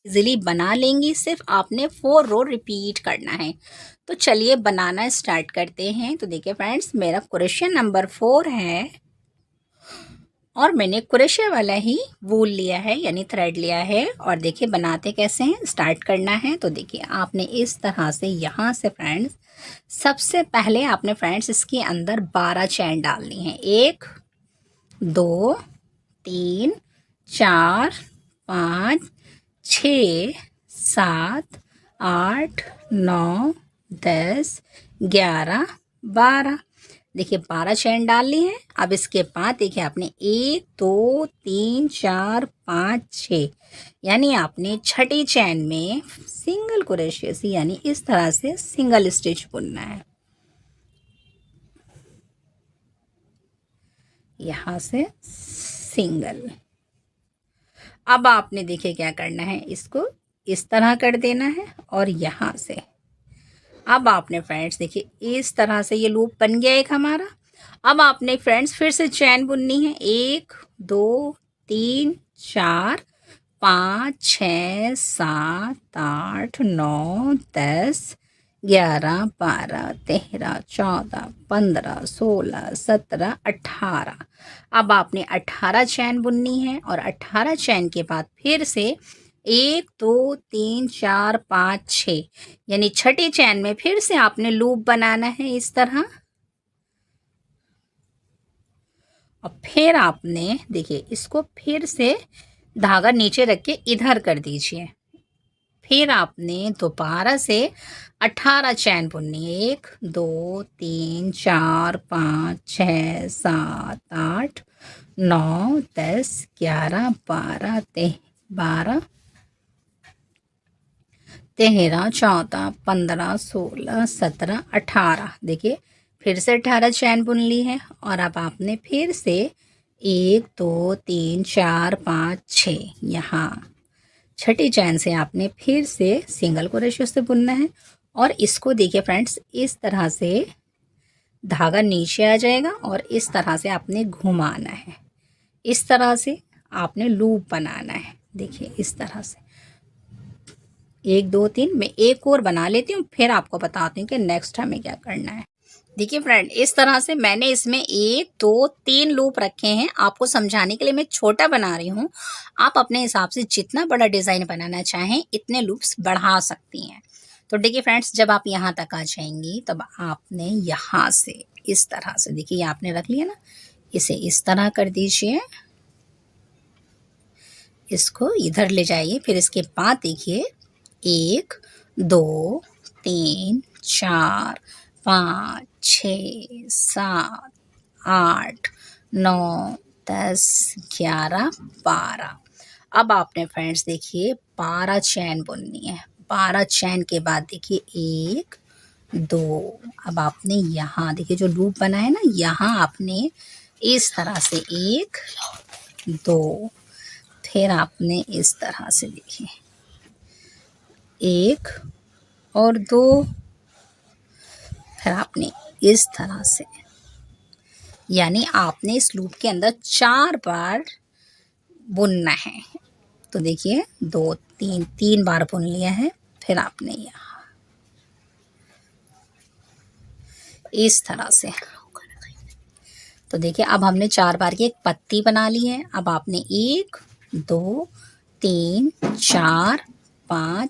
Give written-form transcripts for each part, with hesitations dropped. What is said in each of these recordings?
Easily बना लेंगी। सिर्फ आपने 4 रो रिपीट करना है। तो चलिए बनाना स्टार्ट करते हैं। तो देखिए फ्रेंड्स, मेरा क्वेश्चन नंबर 4 है और मैंने क्रोशे वाला ही वूल लिया है यानी थ्रेड लिया है। और देखिए बनाते कैसे हैं, स्टार्ट करना है। तो देखिए आपने इस तरह से यहाँ से फ्रेंड्स सबसे पहले आपने फ्रेंड्स इसके अंदर 12 चैन डालनी है। 1 2 3 4 5 6 7 8 9 10 11 12। देखिए 12 चैन डाल ली है। अब इसके बाद देखिए आपने 1 2 3 4 5 6 यानी आपने छठी चैन में सिंगल क्रोशे से यानी इस तरह से सिंगल स्टिच बुनना है। यहाँ से सिंगल। अब आपने देखिए क्या करना है, इसको इस तरह कर देना है और यहाँ से अब आपने फ्रेंड्स देखिए इस तरह से ये लूप बन गया एक हमारा। अब आपने फ्रेंड्स फिर से चैन बुननी है। 1 2 3 4 5 6 7 8 9 10 11 12 13 14 15 16 17 18। अब आपने 18 चैन बुननी है और 18 चैन के बाद फिर से 1 2 3 4 5 6 यानी छठी चैन में फिर से आपने लूप बनाना है इस तरह। और फिर आपने देखिए इसको फिर से धागा नीचे रख के इधर कर दीजिए। फिर आपने दोबारा से 18 चैन बुननी है। 1 2 3 4 5 6 7 8 9 10 11 12 13 14 15 16 17 18। देखिए फिर से 18 चैन बुन ली है और अब आपने फिर से 1 2 3 4 5 6 यहाँ छठी चैन से आपने फिर से सिंगल क्रोशे से बुनना है। और इसको देखिए फ्रेंड्स इस तरह से धागा नीचे आ जाएगा और इस तरह से आपने घुमाना है। इस तरह से आपने लूप बनाना है। देखिए इस तरह से 1 2 3। मैं एक और बना लेती हूँ फिर आपको बताती हूँ कि नेक्स्ट हमें क्या करना है। देखिए फ्रेंड इस तरह से मैंने इसमें 1 2 3 लूप रखे हैं। आपको समझाने के लिए मैं छोटा बना रही हूँ। आप अपने हिसाब से जितना बड़ा डिज़ाइन बनाना चाहें इतने लूप्स बढ़ा सकती हैं। तो देखिए फ्रेंड्स जब आप यहाँ तक आ जाएंगी तब आपने यहाँ से इस तरह से देखिए आपने रख लिया ना, इसे इस तरह कर दीजिए, इसको इधर ले जाइए। फिर इसके बाद देखिए 1 2 3 4 5 6 7 8 9 10 11 12। अब आपने फ्रेंड्स देखिए 12 चैन बुननी है। 12 चैन के बाद देखिए 1 2। अब आपने यहाँ देखिए जो लूप बना है ना, यहाँ आपने इस तरह से 1 2 फिर आपने इस तरह से देखिए 1 और 2 फिर आपने इस तरह से यानी आपने इस लूप के अंदर 4 बार बुनना है। तो देखिए 2 3 बार बुन लिया है। फिर आपने यहाँ इस तरह से तो देखिए अब हमने 4 बार की एक पत्ती बना ली है। अब आपने 1 2 3 4 5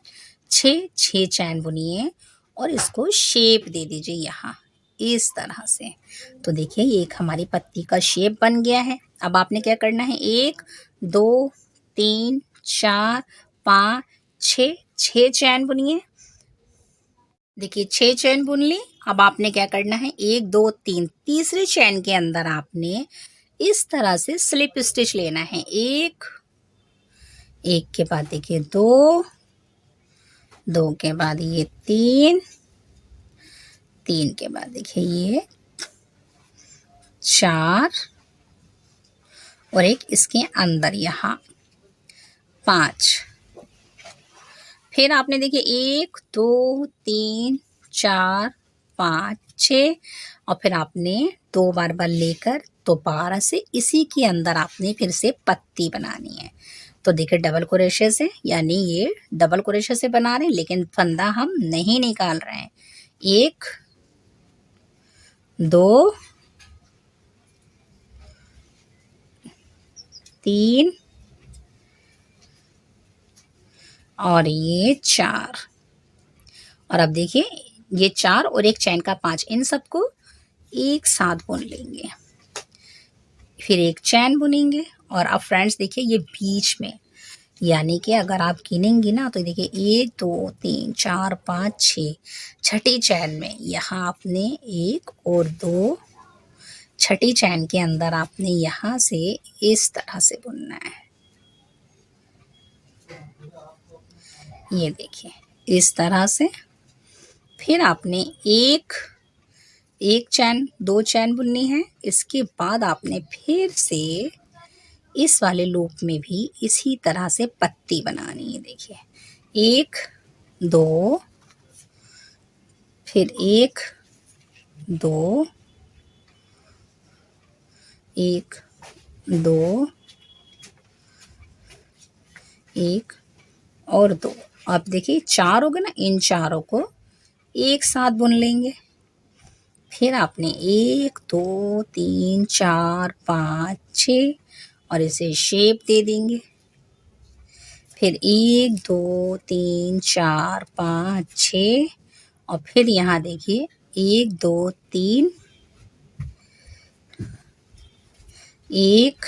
6 चैन बुनिए और इसको शेप दे दीजिए यहाँ इस तरह से। तो देखिए ये एक हमारी पत्ती का शेप बन गया है। अब आपने क्या करना है, 1 2 3 4 5 6 चैन बुनिए। देखिए 6 चैन बुन ली। अब आपने क्या करना है, 1 2 3 तीसरे चैन के अंदर आपने इस तरह से स्लिप स्टिच लेना है। एक के बाद देखिए 2 के बाद ये 3 के बाद देखिए ये 4 और एक इसके अंदर यहाँ 5। फिर आपने देखिए 1 2 3 4 5 6 और फिर आपने 2 बार बल लेकर दोबारा से इसी के अंदर आपने फिर से पत्ती बनानी है। तो देखिए डबल क्रोशे से, यानी ये डबल क्रोशे से बना रहे हैं, लेकिन फंदा हम नहीं निकाल रहे हैं। 1 2 3 और ये 4। और अब देखिए ये 4 और एक चैन का 5, इन सबको एक साथ बुन लेंगे, फिर एक चैन बुनेंगे। और अब फ्रेंड्स देखिए ये बीच में, यानी कि अगर आप गिनेंगी ना तो देखिए 1 2 3 4 5 6, छठी चैन में यहाँ आपने 1 और 2, छठी चैन के अंदर आपने यहाँ से इस तरह से बुनना है। ये देखिए इस तरह से। फिर आपने एक चैन 2 चैन बुननी है। इसके बाद आपने फिर से इस वाले लूप में भी इसी तरह से पत्ती बनानी है। देखिए 1 2, फिर 1 2 1 2 1 और 2। आप देखिए 4 हो गए ना, इन चारों को एक साथ बुन लेंगे। फिर आपने 1 2 3 4 5 6 और इसे शेप दे देंगे। फिर 1 2 3 4 5 6 और फिर यहाँ देखिए 1 2 3 1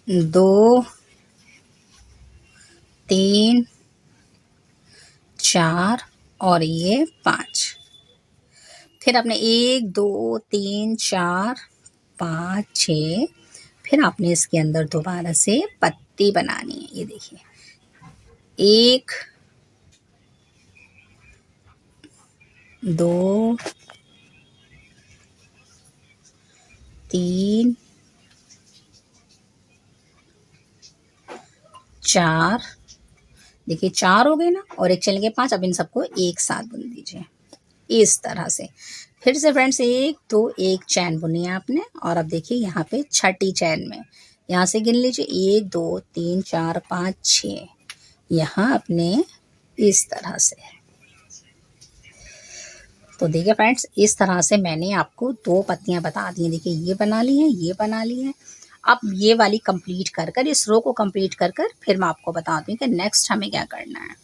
2 3 4 और ये 5। फिर आपने 1 2 3 4 5 6, फिर आपने इसके अंदर दोबारा से पत्ती बनानी है। ये देखिए 1 2 3 4, देखिए 4 हो गए ना, और एक चल के 5। अब इन सबको एक साथ बुन दीजिए इस तरह से। फिर से फ्रेंड्स 1 2 एक चैन बुनी है आपने। और अब देखिए यहाँ पे छठी चैन में, यहाँ से गिन लीजिए 1 2 3 4 5 6, यहाँ अपने इस तरह से। तो देखिए फ्रेंड्स इस तरह से मैंने आपको 2 पत्तियां बता दी हैं। देखिए ये बना ली हैं, ये बना ली हैं। अब ये वाली कंप्लीट कर इस रो को कंप्लीट कर फिर मैं आपको बता दूं कि नेक्स्ट हमें क्या करना है।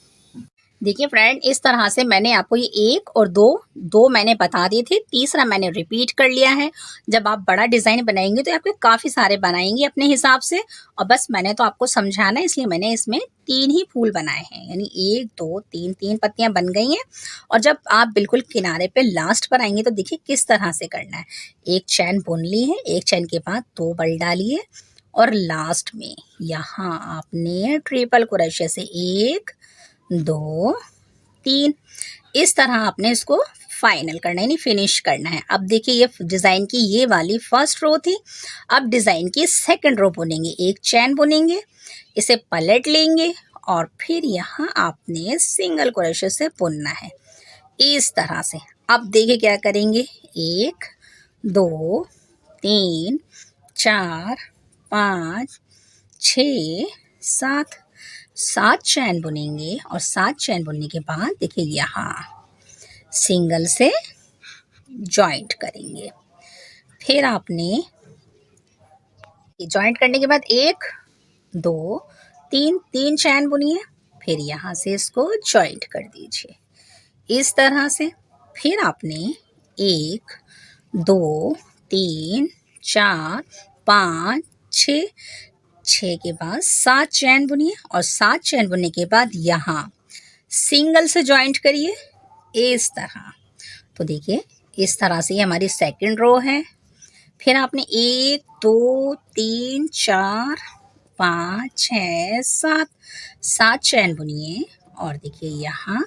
देखिए फ्रेंड इस तरह से मैंने आपको ये 1 और 2 मैंने बता दिए थे, तीसरा मैंने रिपीट कर लिया है। जब आप बड़ा डिजाइन बनाएंगे तो आपके काफी सारे बनाएंगे अपने हिसाब से, और बस मैंने तो आपको समझाना है इसलिए मैंने इसमें 3 ही फूल बनाए हैं, यानी 1 2 3 3 पत्तियां बन गई हैं। और जब आप बिल्कुल किनारे पे लास्ट पर आएंगे तो देखिए किस तरह से करना है। एक चैन बुन ली है, एक चैन के बाद 2 बल डालिए और लास्ट में यहाँ आपने ट्रिपल क्रोशे से 1 2 3 इस तरह आपने इसको फाइनल करना है, यानी फिनिश करना है। अब देखिए ये डिजाइन की ये वाली फर्स्ट रो थी। अब डिजाइन की सेकंड रो बुनेंगे, एक चैन बुनेंगे, इसे पलट लेंगे और फिर यहाँ आपने सिंगल क्रोशे से बुनना है इस तरह से। अब देखिए क्या करेंगे, 1 2 3 4 5 6 7 चैन बुनेंगे और 7 चैन बुनने के बाद देखिए यहाँ सिंगल से जॉइंट करेंगे। फिर आपने जॉइंट करने के बाद 1 2 3 चैन बुनिए, फिर यहाँ से इसको जॉइंट कर दीजिए इस तरह से। फिर आपने 1 2 3 4 5 6 के बाद 7 चैन बुनिए और 7 चैन बुनने के बाद यहाँ सिंगल से जॉइंट करिए इस तरह। तो देखिए इस तरह से ये हमारी सेकंड रो है। फिर आपने 1 2 3 4 5 6 7 चैन बुनिए और देखिए यहाँ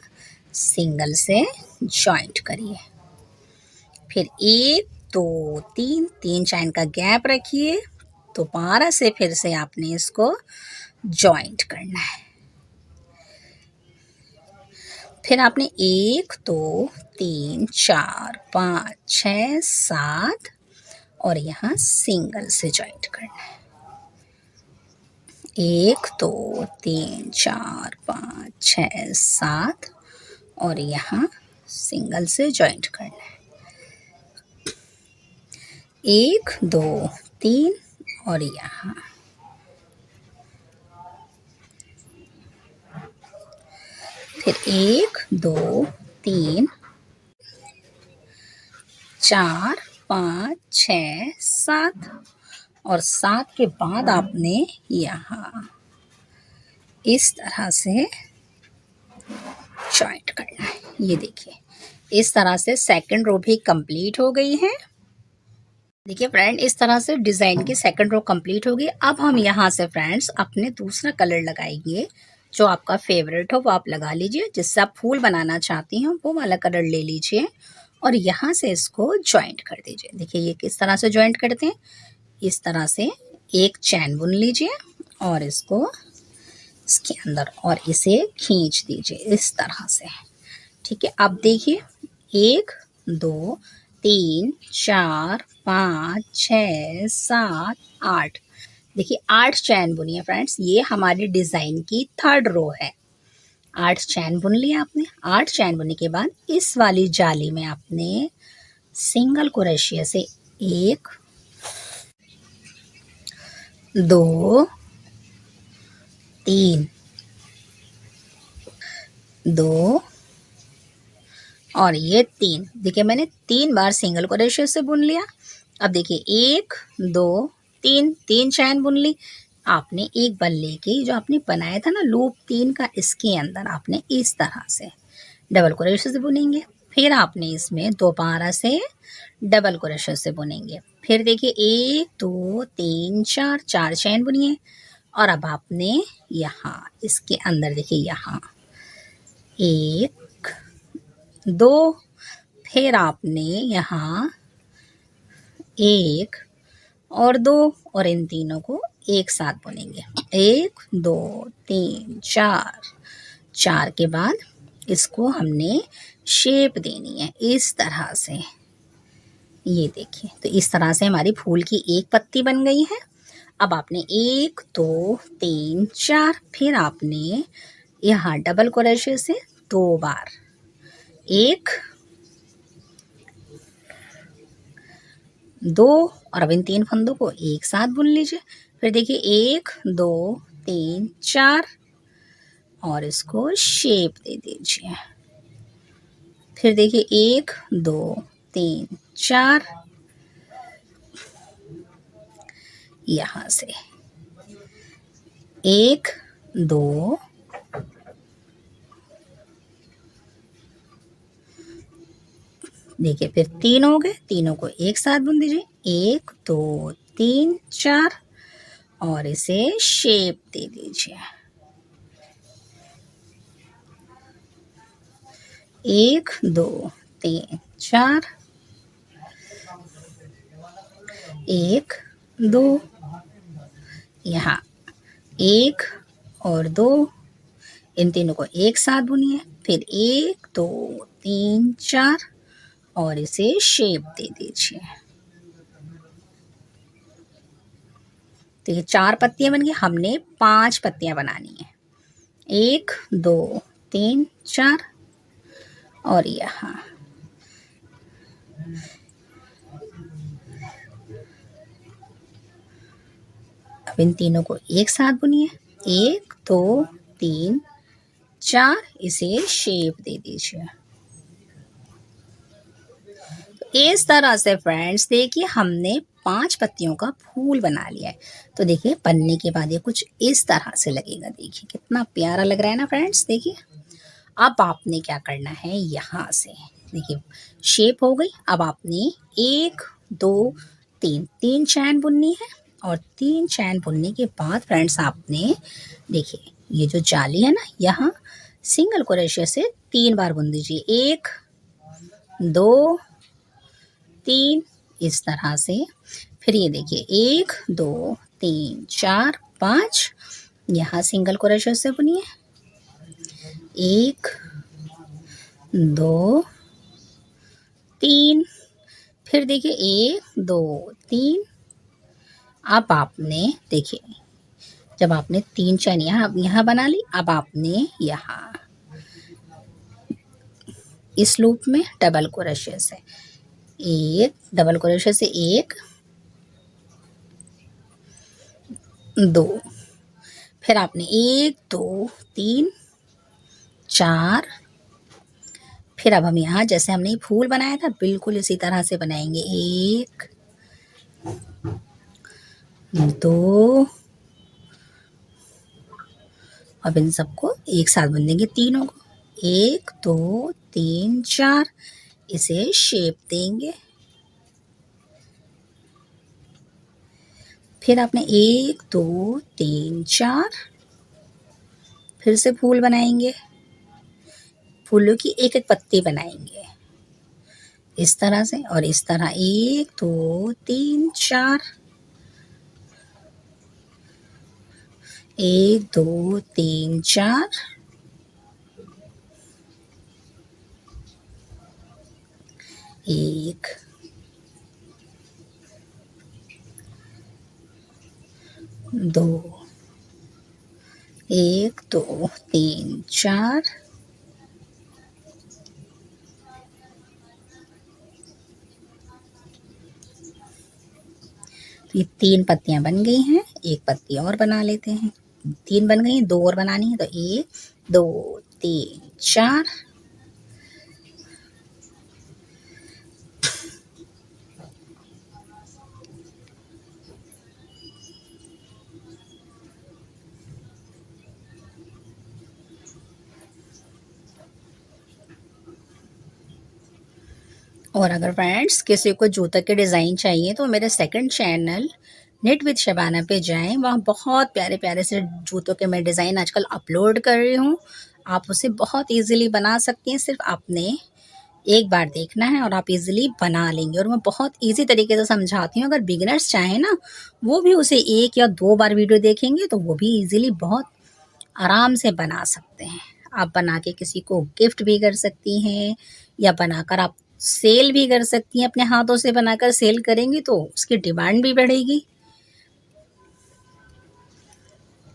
सिंगल से जॉइंट करिए। फिर 1 2 3 चैन का गैप रखिए, दोबारा से फिर से आपने इसको जॉइंट करना है। फिर आपने 1 2 3 4 5 6 7 और यहाँ सिंगल से जॉइंट करना है। 1 2 3 4 5 6 7 और यहाँ सिंगल से जॉइंट करना है। 1 2 3 और यहाँ फिर 1 2 3 4 5 6 7 और 7 के बाद आपने यहाँ इस तरह से जॉइंट करना है। ये देखिए, इस तरह से सेकंड रो भी कंप्लीट हो गई है। देखिए फ्रेंड, इस तरह से डिज़ाइन की सेकंड रो कंप्लीट होगी। अब हम यहाँ से फ्रेंड्स अपने दूसरा कलर लगाएंगे। जो आपका फेवरेट हो वो आप लगा लीजिए, जिससे आप फूल बनाना चाहती हो वो वाला कलर ले लीजिए और यहाँ से इसको जॉइंट कर दीजिए। देखिए ये किस तरह से जॉइंट करते हैं। इस तरह से एक चैन बुन लीजिए और इसको इसके अंदर और इसे खींच दीजिए इस तरह से। ठीक है, अब देखिए 1 2 3 4 5 6 7 8। देखिए 8 चैन बुनी है फ्रेंड्स। ये हमारी डिज़ाइन की थर्ड रो है। 8 चैन बुन लिया आपने। 8 चैन बुनने के बाद इस वाली जाली में आपने सिंगल क्रोशिया से 1 2 3 2 और ये 3। देखिए मैंने 3 बार सिंगल क्रोशिया से बुन लिया। अब देखिए 1 2 3 3 चैन बुन ली। आपने एक बार लेके जो आपने बनाया था ना लूप 3 का, इसके अंदर आपने इस तरह से डबल क्रोशिया से बुनेंगे। फिर आपने इसमें दोबारा से डबल क्रोशिया से बुनेंगे। फिर देखिए 1 2 3 4 4 चैन बुनिए और अब आपने यहाँ इसके अंदर देखिए यहाँ 1 2 फिर आपने यहाँ 1 और 2 और इन तीनों को एक साथ बुनेंगे। 1 2 3 4 4 के बाद इसको हमने शेप देनी है इस तरह से। ये देखिए, तो इस तरह से हमारी फूल की एक पत्ती बन गई है। अब आपने 1 2 3 4 फिर आपने यहाँ डबल क्रोशिया से 2 बार 1 2 और अब इन 3 फंदों को एक साथ बुन लीजिए। फिर देखिए 1 2 3 4 और इसको शेप दे दीजिए। फिर देखिए 1 2 3 4 यहाँ से 1 2 देखिए फिर 3 हो गए, तीनों को एक साथ बुन दीजिए। 1 2 3 4 और इसे शेप दे दीजिए। 1 2 3 4 1 2 यहाँ 1 और 2 इन तीनों को एक साथ बुनिए। फिर 1 2 3 4 और इसे शेप दे दीजिए। तो ये 4 पत्तियां बन गई। हमने 5 पत्तियां बनानी है। 1 2 3 4 और यहाँ अब इन तीनों को एक साथ बुनिए। 1 2 3 4 इसे शेप दे दीजिए। इस तरह से फ्रेंड्स देखिए हमने 5 पत्तियों का फूल बना लिया है। तो देखिए बनने के बाद ये कुछ इस तरह से लगेगा। देखिए कितना प्यारा लग रहा है ना फ्रेंड्स। देखिए अब आपने क्या करना है, यहाँ से देखिए शेप हो गई। अब आपने 1 2 3 3 चैन बुननी है और 3 चैन बुनने के बाद फ्रेंड्स आपने देखिए ये जो जाली है ना, यहाँ सिंगल क्रोशिया से 3 बार बुन दीजिए। 1 2 3 इस तरह से। फिर ये देखिए 1 2 3 4 5 यहाँ सिंगल क्रोशिया से बुनिए। 1 2 3, फिर देखिए 1 2 3। अब आपने देखिए जब आपने 3 चैन यहाँ बना ली, अब आपने यहाँ इस लूप में डबल क्रोशे से एक, डबल क्रोशे से 1 2, फिर आपने 1 2 3 4, फिर अब हम यहाँ जैसे हमने ये फूल बनाया था बिल्कुल इसी तरह से बनाएंगे। 1 2, अब इन सबको एक साथ बुन देंगे तीनों को। 1 2 3 4, इसे शेप देंगे। फिर आपने 1 2 3 4, फिर से फूल बनाएंगे। फूलों की एक एक पत्ती बनाएंगे इस तरह से, और इस तरह 1 2 3 4, 1 2 3 4, 1 2 1 2 3 4, ये 3 पत्तियां बन गई हैं। एक पत्ती और बना लेते हैं। 3 बन गई, 2 और बनानी है, तो 1 2 3 4, और अगर फ्रेंड्स किसी को जूते के डिज़ाइन चाहिए तो मेरे second channel knit with Shabana पे जाएं। वहाँ बहुत प्यारे प्यारे से जूतों के मैं डिज़ाइन आजकल अपलोड कर रही हूँ। आप उसे बहुत इजीली बना सकती हैं। सिर्फ आपने एक बार देखना है और आप इजीली बना लेंगे, और मैं बहुत इजी तरीके से समझाती हूँ। अगर बिगिनर्स चाहें ना, वो भी उसे 1 या 2 बार वीडियो देखेंगे तो वो भी इजीली बहुत आराम से बना सकते हैं। आप बना के किसी को गिफ्ट भी कर सकती हैं, या बनाकर आप सेल भी कर सकती हैं। अपने हाथों से बनाकर सेल करेंगी तो उसकी डिमांड भी बढ़ेगी।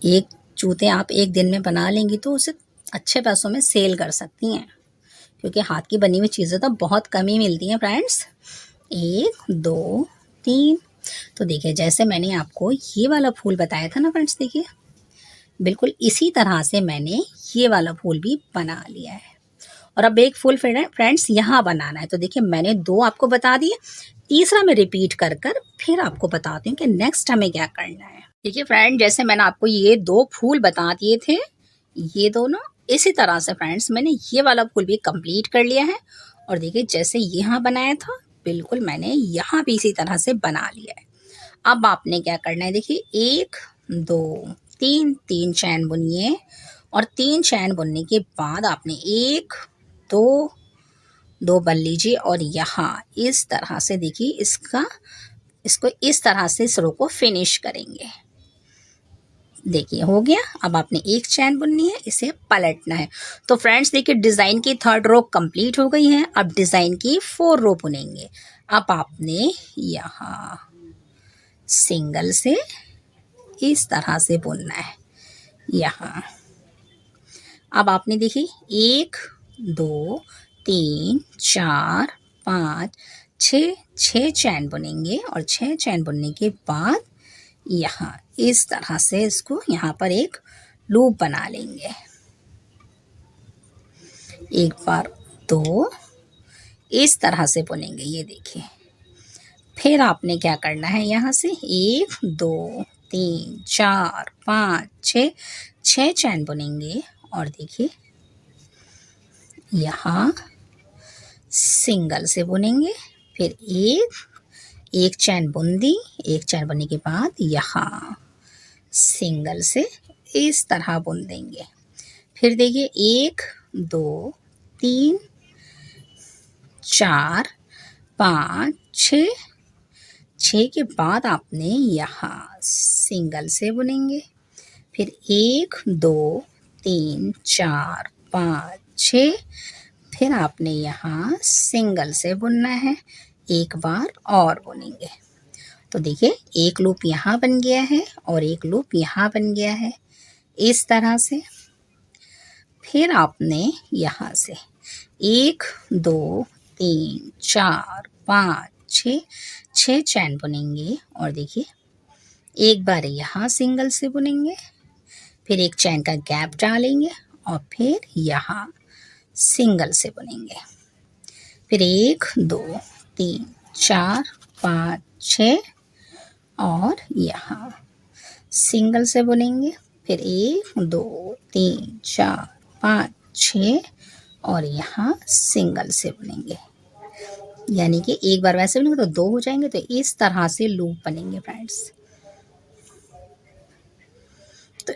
एक जूते आप एक दिन में बना लेंगी तो उसे अच्छे पैसों में सेल कर सकती हैं, क्योंकि हाथ की बनी हुई चीज़ें तो बहुत कम ही मिलती हैं फ्रेंड्स। 1 2 3, तो देखिए जैसे मैंने आपको ये वाला फूल बताया था ना फ्रेंड्स, देखिए बिल्कुल इसी तरह से मैंने ये वाला फूल भी बना लिया है। और अब एक फूल फ्रेंड्स यहाँ बनाना है। तो देखिए मैंने 2 आपको बता दिए, तीसरा मैं रिपीट कर फिर आपको बताती हूँ कि नेक्स्ट हमें क्या करना है। देखिए फ्रेंड, जैसे मैंने आपको ये 2 फूल बता दिए थे, ये दोनों, इसी तरह से फ्रेंड्स मैंने ये वाला फूल भी कंप्लीट कर लिया है। और देखिए जैसे यहाँ बनाया था बिल्कुल मैंने यहाँ भी इसी तरह से बना लिया है। अब आपने क्या करना है, देखिए 1 2 3, 3 चैन बुनिए, और 3 चैन बुनने के बाद आपने 1 2 2 बन लीजिए, और यहाँ इस तरह से देखिए इसको इस तरह से इस रो को फिनिश करेंगे। देखिए हो गया। अब आपने 1 चैन बुननी है, इसे पलटना है। तो फ्रेंड्स देखिए डिज़ाइन की 3rd रो कंप्लीट हो गई है। अब डिज़ाइन की 4 रो बुनेंगे। अब आपने यहाँ सिंगल से इस तरह से बुनना है यहाँ। अब आपने देखिए 1 2 3 4 5 6, 6 चैन बुनेंगे, और 6 चैन बुनने के बाद यहाँ इस तरह से इसको यहाँ पर एक लूप बना लेंगे। एक बार 2 इस तरह से बुनेंगे, ये देखिए। फिर आपने क्या करना है, यहाँ से 1 2 3 4 5 6, 6 चैन बुनेंगे, और देखिए यहाँ सिंगल से बुनेंगे। फिर एक चैन बुन दी, एक चैन बुनने के बाद यहाँ सिंगल से इस तरह बुन देंगे। फिर देखिए 1 2 3 4 5 6, 6 के बाद आपने यहाँ सिंगल से बुनेंगे। फिर 1 2 3 4 5 6, फिर आपने यहाँ सिंगल से बुनना है, एक बार और बुनेंगे। तो देखिए एक लूप यहाँ बन गया है और एक लूप यहाँ बन गया है, इस तरह से। फिर आपने यहाँ से 1 2 3 4 5 6 6 चैन बुनेंगे और देखिए एक बार यहाँ सिंगल से बुनेंगे, फिर एक चैन का गैप डालेंगे और फिर यहाँ सिंगल से बुनेंगे, फिर 1 2 3 4 5 6 और यहाँ सिंगल से बुनेंगे, फिर 1 2 3 4 5 6 और यहाँ सिंगल से बुनेंगे। यानी कि एक बार वैसे बुनेंगे तो 2 हो जाएंगे। तो इस तरह से लूप बनेंगे फ्रेंड्स। तो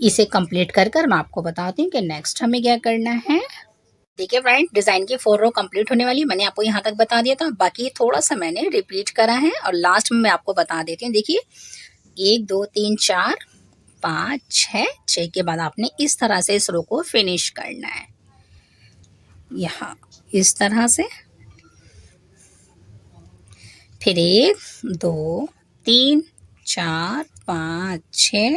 इसे कंप्लीट कर कर मैं आपको बताती हूँ कि नेक्स्ट हमें क्या करना है। देखिए फ्रेंड, डिज़ाइन की 4 रो कंप्लीट होने वाली है। मैंने आपको यहाँ तक बता दिया था, बाकी थोड़ा सा मैंने रिपीट करा है और लास्ट में मैं आपको बता देती हूँ। देखिए 1 2 3 4 5 6 के बाद आपने इस तरह से इस रो को फिनिश करना है, यहाँ इस तरह से। फिर 1 2 3 4 5 6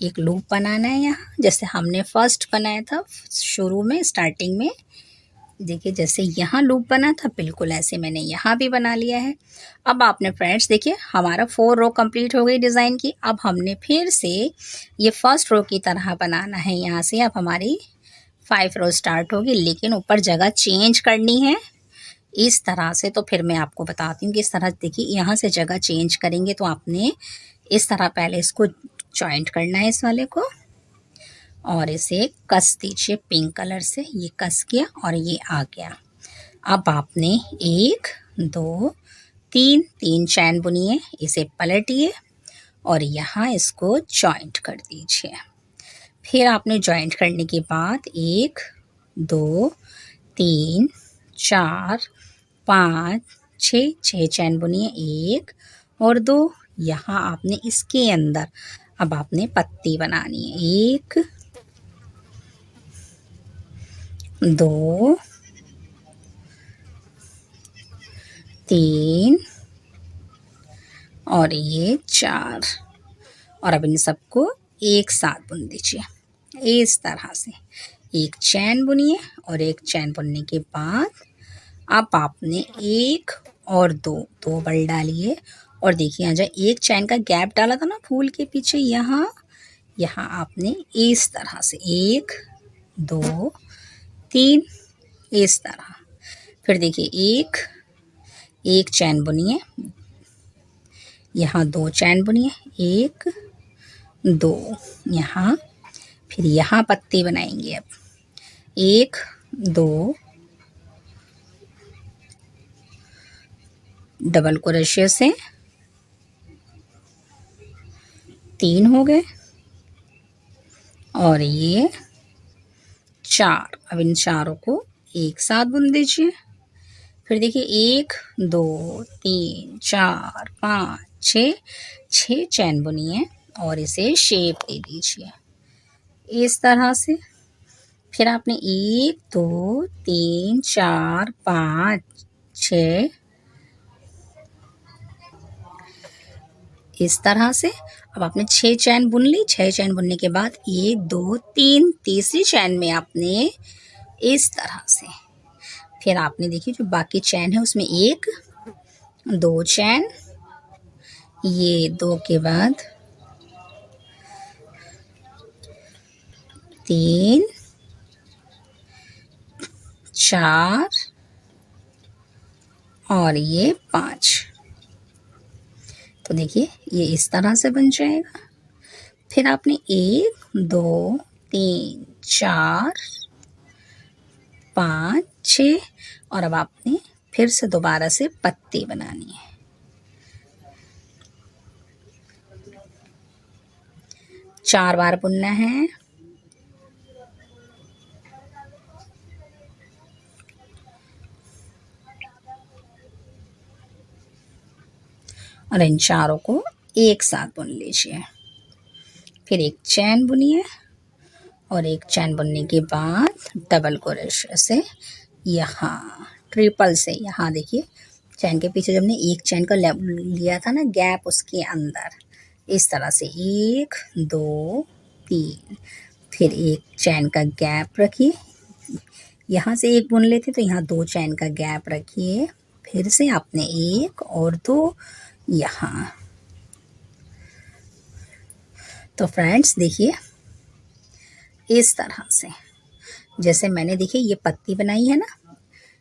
एक लूप बनाना है यहाँ, जैसे हमने फर्स्ट बनाया था शुरू में स्टार्टिंग में। देखिए जैसे यहाँ लूप बना था बिल्कुल ऐसे मैंने यहाँ भी बना लिया है। अब आपने फ्रेंड्स देखिए हमारा 4 रो कंप्लीट हो गई डिज़ाइन की। अब हमने फिर से ये फर्स्ट रो की तरह बनाना है। यहाँ से अब हमारी 5 रो स्टार्ट होगी, लेकिन ऊपर जगह चेंज करनी है इस तरह से। तो फिर मैं आपको बताती हूँ कि इस तरह देखिए यहाँ से जगह चेंज करेंगे तो आपने इस तरह पहले इसको जॉइंट करना है इस वाले को और इसे कस दीजिए पिंक कलर से। ये कस गया और ये आ गया। अब आपने 1 2 3 चैन बुनिए, इसे पलटिए और यहाँ इसको जॉइंट कर दीजिए। फिर आपने जॉइंट करने के बाद 1 2 3 4 5 6 चैन बुनिए, 1 और 2। यहाँ आपने इसके अंदर अब आपने पत्ती बनानी है, 1 2 3 और ये 4 और अब इन सबको एक साथ बुन दीजिए इस तरह से। एक चैन बुनिए और एक चैन बुनने के बाद अब आपने 1 और 2 बल डालिए और देखिए यहाँ जो एक चैन का गैप डाला था ना फूल के पीछे, यहाँ आपने इस तरह से 1 2 3 इस तरह। फिर देखिए एक चैन बुनिए, यहाँ 2 चैन बुनिए, 1 2 यहाँ। फिर यहाँ पत्ती बनाएंगे। अब 1 2 डबल क्रोशे से 3 हो गए और ये 4। अब इन चारों को एक साथ बुन दीजिए। फिर देखिए 1 2 3 4 5 6 चैन बुनिए और इसे शेप दे दीजिए इस तरह से। फिर आपने 1 2 3 4 5 6 इस तरह से। अब आपने 6 चैन बुन ली। 6 चैन बुनने के बाद 1 2 3 तीसरी चैन में आपने इस तरह से। फिर आपने देखिए जो बाकी चैन है उसमें 1 2 चैन, ये 2 के बाद 3 4 और ये 5। तो देखिए ये इस तरह से बन जाएगा। फिर आपने 1 2 3 4 5 6 और अब आपने फिर से दोबारा से पत्ती बनानी है। 4 बार बुनना है। और इन चारों को एक साथ बुन लीजिए। फिर एक चैन बुनिए और एक चैन बुनने के बाद डबल क्रोशे से यहाँ ट्रिपल से यहाँ देखिए चैन के पीछे जब हमने एक चैन का लिया था ना गैप, उसके अंदर इस तरह से 1 2 3, फिर एक चैन का गैप रखिए, यहाँ से एक बुन लेते तो यहाँ 2 चैन का गैप रखिए, फिर से आपने 1 और 2 यहाँ। तो फ्रेंड्स देखिए इस तरह से जैसे मैंने देखिए ये पत्ती बनाई है ना,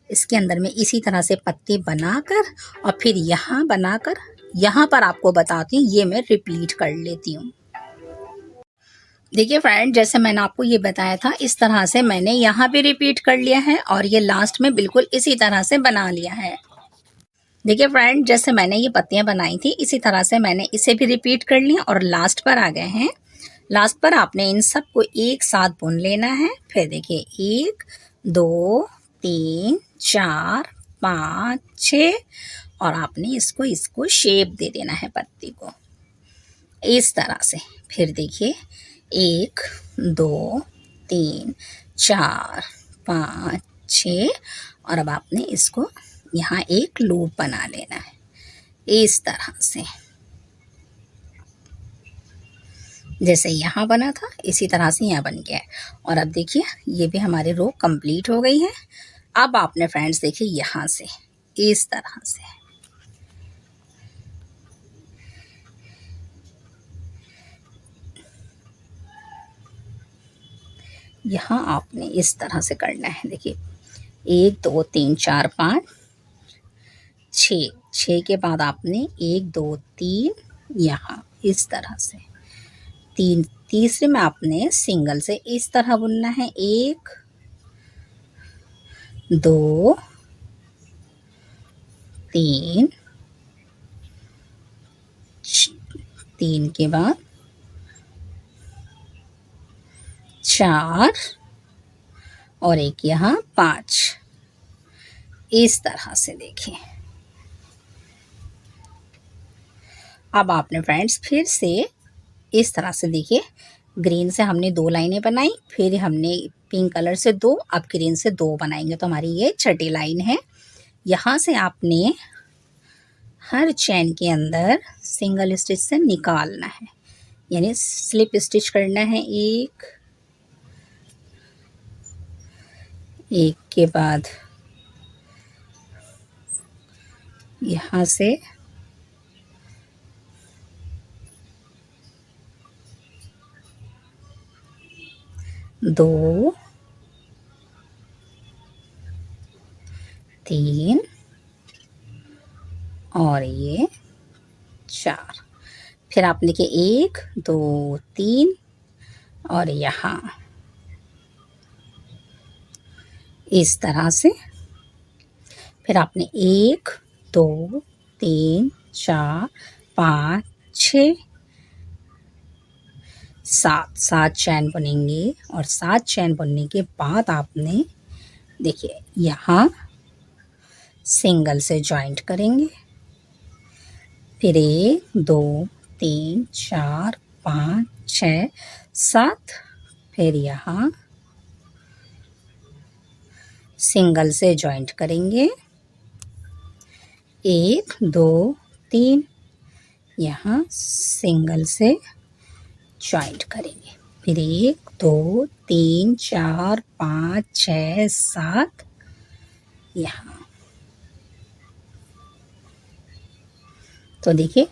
इसके अंदर में इसी तरह से पत्ती बनाकर और फिर यहाँ बनाकर यहाँ पर आपको बताती हूँ, ये मैं रिपीट कर लेती हूँ। देखिए फ्रेंड जैसे मैंने आपको ये बताया था इस तरह से मैंने यहाँ भी रिपीट कर लिया है और ये लास्ट में बिल्कुल इसी तरह से बना लिया है। देखिए फ्रेंड जैसे मैंने ये पत्तियां बनाई थी इसी तरह से मैंने इसे भी रिपीट कर लिया और लास्ट पर आ गए हैं। लास्ट पर आपने इन सब को एक साथ बुन लेना है। फिर देखिए 1 2 3 4 5 6 और आपने इसको शेप दे देना है पत्ती को इस तरह से। फिर देखिए 1 2 3 4 5 6 और अब आपने इसको यहाँ एक लूप बना लेना है इस तरह से, जैसे यहाँ बना था इसी तरह से यहाँ बन गया है। और अब देखिए ये भी हमारी रो कंप्लीट हो गई है। अब आपने फ्रेंड्स देखिए यहाँ से इस तरह से यहाँ आपने इस तरह से करना है। देखिए 1 2 3 4 5 6 के बाद आपने 1 2 3 यहाँ इस तरह से, तीसरे में आपने सिंगल से इस तरह बुनना है 1 2 3 3 के बाद 4 और एक यहाँ 5 इस तरह से। देखिए अब आपने फ्रेंड्स फिर से इस तरह से देखिए ग्रीन से हमने 2 लाइनें बनाई, फिर हमने पिंक कलर से 2, अब ग्रीन से 2 बनाएंगे तो हमारी ये छठी लाइन है। यहाँ से आपने हर चैन के अंदर सिंगल स्टिच से निकालना है, यानी स्लिप स्टिच करना है एक के बाद यहाँ से 2 3 और ये 4, फिर आप देखिए 1 2 3 और यहाँ इस तरह से, फिर आपने 1 2 3 4 5 6 7 चैन बुनेंगे और 7 चैन बुनने के बाद आपने देखिए यहाँ सिंगल से जॉइंट करेंगे, फिर 1 2 3 4 5 6 7, फिर यहाँ सिंगल से जॉइंट करेंगे 1 2 3, यहाँ सिंगल से जॉइंट करेंगे, फिर 1 2 3 4 5 6 7 यहाँ। तो देखिए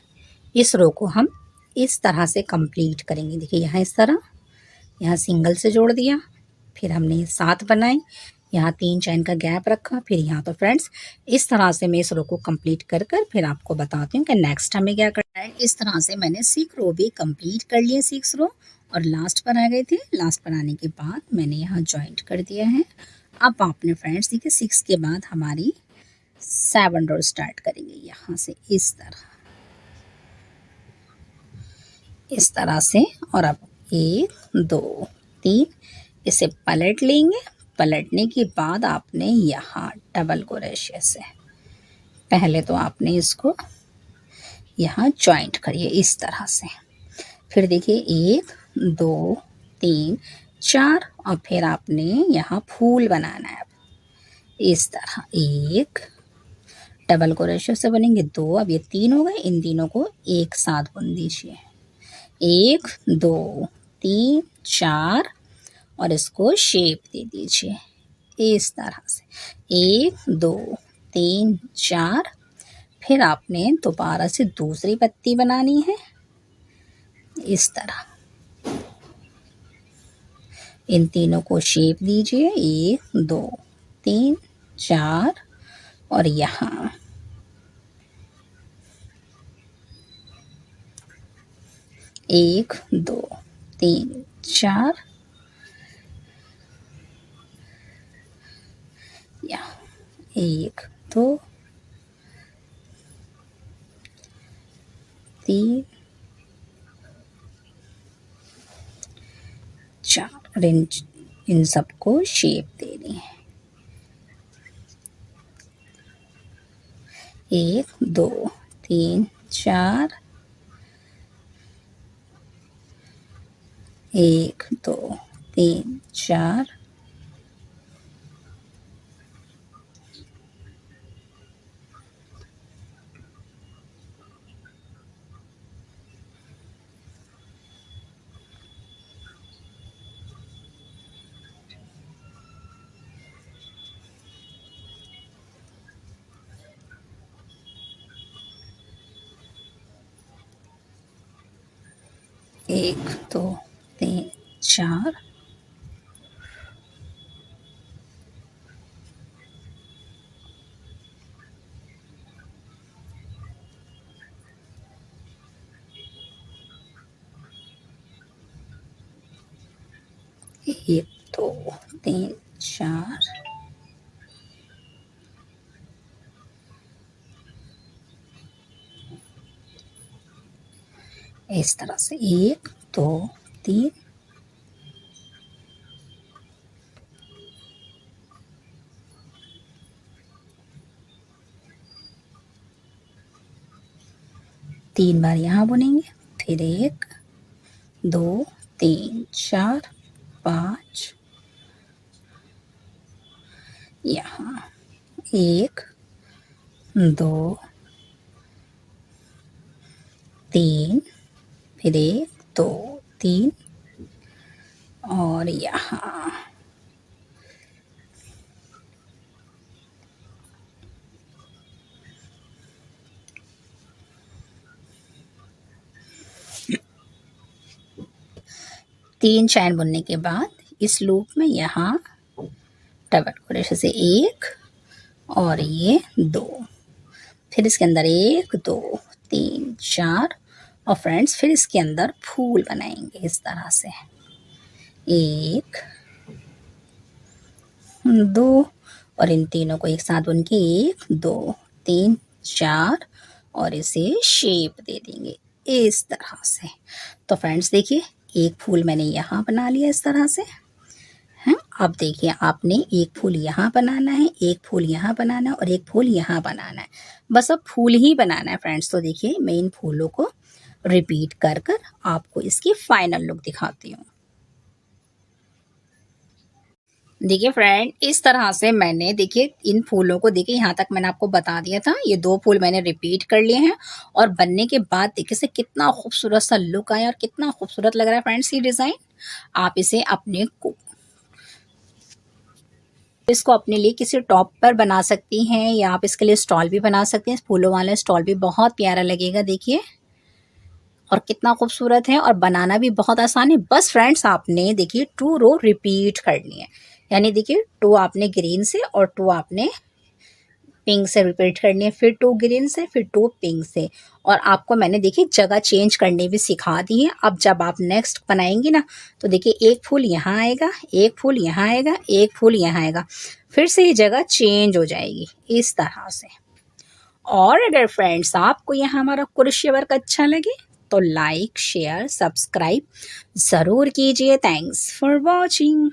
इस रो को हम इस तरह से कंप्लीट करेंगे। देखिए यहाँ इस तरह, यहाँ सिंगल से जोड़ दिया, फिर हमने 7 बनाए, यहाँ 3 चैन का गैप रखा, फिर यहाँ। तो फ्रेंड्स इस तरह से मैं इस रो को कंप्लीट कर फिर आपको बताती हूँ कि नेक्स्ट हमें क्या करना है। इस तरह से मैंने 6 रो भी कंप्लीट कर लिए, 6 रो, और लास्ट पर आ गए थे। लास्ट पर आने के बाद मैंने यहाँ ज्वाइंट कर दिया है। अब आपने फ्रेंड्स देखिए 6 के बाद हमारी 7 रो स्टार्ट करेंगे यहाँ से इस तरह से। और अब 1 2 3 इसे पलट लेंगे। पलटने के बाद आपने यहाँ डबल क्रोशे से पहले तो आपने इसको यहाँ जॉइंट करिए इस तरह से। फिर देखिए 1 2 3 4 और फिर आपने यहाँ फूल बनाना है। इस तरह 1 डबल क्रोशे से बनेंगे 2, अब ये 3 हो गए, इन तीनों को एक साथ बुन दीजिए। 1 2 3 4 और इसको शेप दे दीजिए इस तरह से 1 2 3 4। फिर आपने दोबारा से दूसरी पत्ती बनानी है इस तरह, इन तीनों को शेप दीजिए 1 2 3 4 और यहाँ 1 2 3 4, यहाँ 1 2 3 4 इन सबको शेप देनी है 1 2 3 4, 1 2 3 4, 1 2 3 4, एक दो तीन चार, इस तरह से 1 2 3 3 बार यहाँ बुनेंगे, फिर 1 2 3 4 5, यहाँ 1 2 3, फिर 1 2 3 और यहाँ 3 चैन बुनने के बाद इस लूप में यहाँ डबल क्रोशे से 1 और ये 2, फिर इसके अंदर 1 2 3 4 और फ्रेंड्स फिर इसके अंदर फूल बनाएंगे इस तरह से 1 2 और इन तीनों को एक साथ बुन के 1 2 3 4 और इसे शेप दे देंगे इस तरह से। तो फ्रेंड्स देखिए एक फूल मैंने यहाँ बना लिया इस तरह से है। अब देखिए आपने एक फूल यहाँ बनाना है, एक फूल यहाँ बनाना है और एक फूल यहाँ बनाना है, बस अब फूल ही बनाना है फ्रेंड्स। तो देखिए मैं इन फूलों को रिपीट कर कर आपको इसकी फाइनल लुक दिखाती हूँ। देखिए फ्रेंड इस तरह से मैंने देखिए इन फूलों को देखिए यहाँ तक मैंने आपको बता दिया था, ये 2 फूल मैंने रिपीट कर लिए हैं और बनने के बाद देखिए से कितना खूबसूरत सा लुक आया और कितना खूबसूरत लग रहा है फ्रेंड्स ये डिज़ाइन। आप इसे इसको अपने लिए किसी टॉप पर बना सकती हैं या आप इसके लिए स्टॉल भी बना सकते हैं। फूलों वाला स्टॉल भी बहुत प्यारा लगेगा देखिए, और कितना खूबसूरत है और बनाना भी बहुत आसान है। बस फ्रेंड्स आपने देखिए 2 रो रिपीट करनी है, यानी देखिए 2 आपने ग्रीन से और 2 आपने पिंक से रिपीट करनी है, फिर 2 ग्रीन से फिर 2 पिंक से। और आपको मैंने देखिए जगह चेंज करनी भी सिखा दी है। अब जब आप नेक्स्ट बनाएंगे ना तो देखिए एक फूल यहाँ आएगा, एक फूल यहाँ आएगा, एक फूल यहाँ आएगा, फिर से ये जगह चेंज हो जाएगी इस तरह से। और अगर फ्रेंड्स आपको यह हमारा क्रोशिया वर्क अच्छा लगे तो लाइक शेयर सब्सक्राइब ज़रूर कीजिए। Thanks for watching.